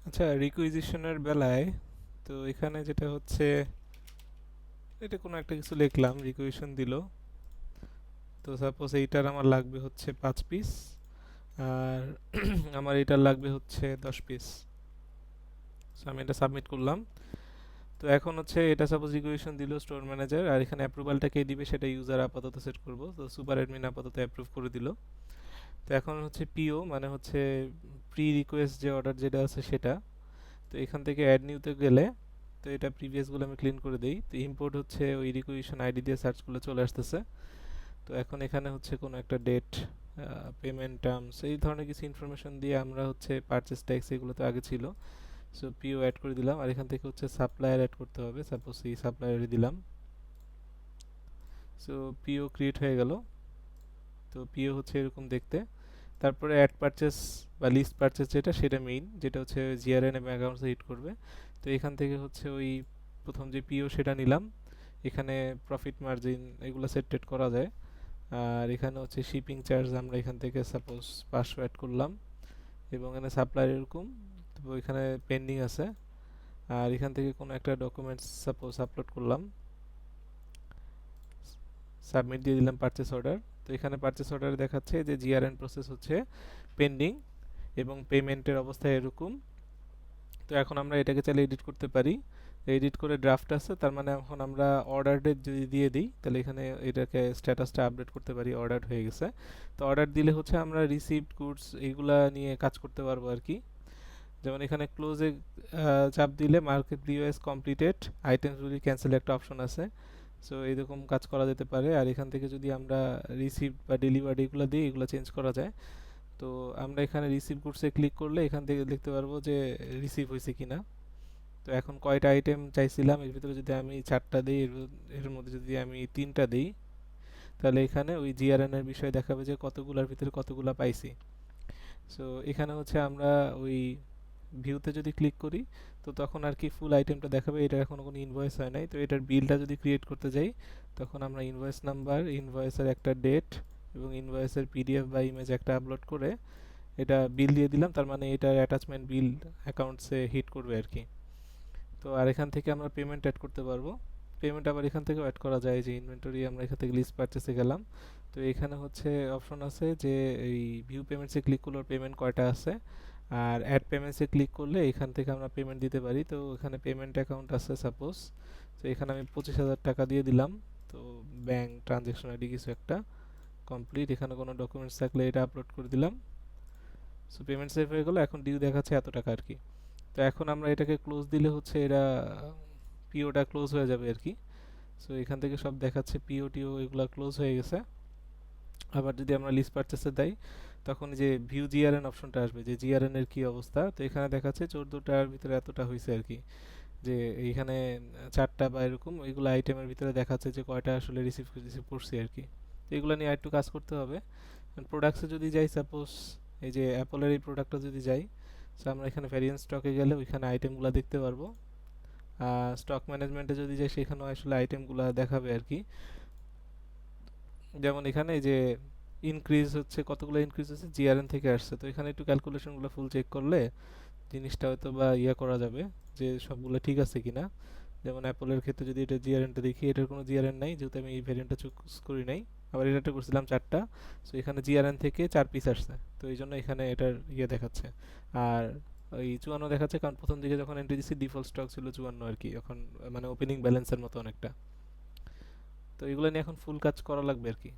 আচ্ছা, রিকুইজিশনের বেলায় তো এখানে যেটা হচ্ছে, এটা কোনো একটা কিছু লিখলাম, রিকুইজিশন দিল। তো সাপোজ এইটার আমার লাগবে হচ্ছে 5 পিস, আর আমার এটার লাগবে হচ্ছে 10 পিস। সো আমি এটা সাবমিট করলাম। তো এখন হচ্ছে এটা সাপোজ রিকুইজিশন দিল স্টোর ম্যানেজার, আর এখানে অ্যাপ্রুভালটা কে দিবে সেটা ইউজার আপাতত সেট করব। তো সুপার অ্যাডমিন আপাতত অ্যাপ্রুভ করে দিল। তো এখন হচ্ছে পিও মানে হচ্ছে প্রি রিকোয়েস্ট যে অর্ডার যেটা আছে সেটা। তো এখান থেকে অ্যাড নিউতে গেলে, তো এটা প্রিভিয়াসগুলো আমি ক্লিন করে দিই। তো ইম্পোর্ট হচ্ছে ওই রিকুইজিশন আইডি দিয়ে সার্চ করলে চলে আসতেছে। তো এখন এখানে হচ্ছে কোনো একটা ডেট, পেমেন্ট টার্মস, এই ধরনের কিছু ইনফরমেশন দিয়ে আমরা হচ্ছে পারচেস ট্যাক্স এগুলো তো আগে ছিল। সো পিও অ্যাড করে দিলাম, আর এখান থেকে হচ্ছে সাপ্লায়ার অ্যাড করতে হবে। সাপোজ এই সাপ্লায়ারে দিলাম। সো পিও ক্রিয়েট হয়ে গেল। তো পিও হচ্ছে এরকম দেখতে। তারপরে অ্যাড পারচেস বা লিস্ট পারচেস যেটা, সেটা মেইন, যেটা হচ্ছে জিআরএন এবং অ্যাকাউন্টসে হিট করবে। তো এখান থেকে হচ্ছে ওই প্রথম যে পিও সেটা নিলাম। এখানে প্রফিট মার্জিন এগুলো সেট টেট করা যায়। আর এখানে হচ্ছে শিপিং চার্জ আমরা এখান থেকে সাপোজ 500 অ্যাড করলাম, এবং এখানে সাপ্লায়ার এরকম। তো এখানে পেন্ডিং আছে। আর এখান থেকে কোনো একটা ডকুমেন্টস সাপোজ আপলোড করলাম, সাবমিট দিয়ে দিলাম পারচেস অর্ডার। তো এখানে পারচেস অর্ডারে দেখাচ্ছে যে জিআরএন প্রসেস হচ্ছে পেন্ডিং, এবং পেমেন্টের অবস্থা এরকম। তো এখন আমরা এটাকে চাইলে এডিট করতে পারি। এডিট করে ড্রাফট আছে, তার মানে এখন আমরা অর্ডার ডেট যদি দিয়ে দিই, তাহলে এখানে এটাকে স্ট্যাটাসটা আপডেট করতে পারি, অর্ডার হয়ে গেছে। তো অর্ডার দিলে হচ্ছে আমরা রিসিভড গুডস এইগুলা নিয়ে কাজ করতে পারবো আর কি। যেমন এখানে ক্লোজে চাপ দিলে মার্কেট ডিওএস কমপ্লিটেড, আইটেমসগুলি ক্যান্সেল একটা অপশন আছে। সো এইরকম কাজ করা যেতে পারে। আর এখান থেকে যদি আমরা রিসিভড বা ডেলিভার্ড এগুলো দিই, এগুলো চেঞ্জ করা যায়। তো আমরা এখানে রিসিভ গুডসে ক্লিক করলে এখান থেকে দেখতে পারবো যে রিসিভ হয়েছে কিনা। তো এখন কয়টা আইটেম চাইছিলাম, এর ভিতরে যদি আমি 4টা দিই, এর মধ্যে যদি আমি 3টা দিই, তাহলে এখানে ওই জিআরএন এর বিষয় দেখাবে যে কতগুলার ভিতরে কতগুলা পাইছি। সো এখানে হচ্ছে আমরা ওই ভিউতে যদি ক্লিক করি, তো তখন আর কি ফুল আইটেমটা দেখাবে। এটা এখনো কোনো ইনভয়েস হয় নাই। তো এটার বিলটা যদি ক্রিয়েট করতে যাই, তখন আমরা ইনভয়েস নাম্বার, ইনভয়েসের একটা ডেট, এবং ইনভয়েসের পিডিএফ বা ইমেজ একটা আপলোড করে এটা বিল দিয়ে দিলাম। তার মানে এটার অ্যাটাচমেন্ট বিল অ্যাকাউন্টসে হিট করবে আর কি। তো আর এখান থেকে আমরা পেমেন্ট অ্যাড করতে পারবো। পেমেন্ট আবার এখান থেকেও অ্যাড করা যায়, যে ইনভেন্টরি আমরা এখান থেকে লিস্ট পারচেসে গেলাম। তো এখানে হচ্ছে অপশন আছে যে এই ভিউ পেমেন্টসে ক্লিক করলে পেমেন্ট কয়টা আছে, আর অ্যাড পেমেন্টসে ক্লিক করলে এখান থেকে আমরা পেমেন্ট দিতে পারি। তো এখানে পেমেন্ট অ্যাকাউন্ট আছে সাপোজ। তো এখানে আমি 25,000 টাকা দিয়ে দিলাম। তো ব্যাংক ট্রানজ্যাকশন আইডি কিছু একটা কমপ্লিট, এখানে কোনো ডকুমেন্টস থাকলে এটা আপলোড করে দিলাম। সো পেমেন্ট সেভ হয়ে গেলো। এখন ডিউ দেখাচ্ছে এত টাকা আর কি। তো এখন আমরা এটাকে ক্লোজ দিলে হচ্ছে এরা পিওটা ক্লোজ হয়ে যাবে আর কি। সো এখান থেকে সব দেখাচ্ছে পিও টিও এগুলো ক্লোজ হয়ে গেছে। আবার যদি আমরা লিস্ট পারচেসে দেই, তখন যে ভিউ জিআরএন অপশনটা আসবে, যে জিআরএন এর কি অবস্থা। তো এখানে দেখাচ্ছে 14টার ভিতরে এতটা হয়েছে আর কি। যে এইখানে 4টা বা এরকম ওইগুলো আইটেমের ভিতরে দেখাচ্ছে যে কয়টা আসলে রিসিভ রিসিভ করছি আর কি। তো এগুলো নিয়ে একটু কাজ করতে হবে। প্রোডাক্টসে যদি যাই, সাপোজ এই যে অ্যাপলের এই প্রোডাক্টটা যদি যাই, সো আমরা এখানে ভ্যারিয়েন্স স্টকে গেলে ওইখানে আইটেমগুলো দেখতে পারবো। স্টক ম্যানেজমেন্টে যদি যাই, সেখানেও আসলে আইটেমগুলো দেখাবে আর কি। যেমন এখানে এই যে ইনক্রিজ হচ্ছে, কতগুলো ইনক্রিজ হচ্ছে জিআরএন থেকে আসছে। তো এখানে একটু ক্যালকুলেশনগুলো ফুল চেক করলে জিনিসটা হয়তো বা ইয়া করা যাবে, যে সবগুলো ঠিক আছে কিনা। যেমন অ্যাপলের ক্ষেত্রে যদি এটা জিআরএনটা দেখি, এটার কোনো জিআরএন নাই, যেহেতু আমি এই ভ্যারিয়েন্টটা চুজ করি নাই। আবার এটাতে করছিলাম 4টা। সো এখানে জিআরএন থেকে 4 পিস আসছে, তো এই জন্য এখানে এটার ইয়ে দেখাচ্ছে। আর ওই 54 দেখাচ্ছে, কারণ প্রথম দিকে যখন এন্ট্রি দিচ্ছি ডিফল্ট স্টক ছিল 54 আর কি, এখন মানে ওপেনিং ব্যালেন্সের মতো অনেকটা। তো এগুলো নিয়ে এখন ফুল কাজ করা লাগবে আর কি।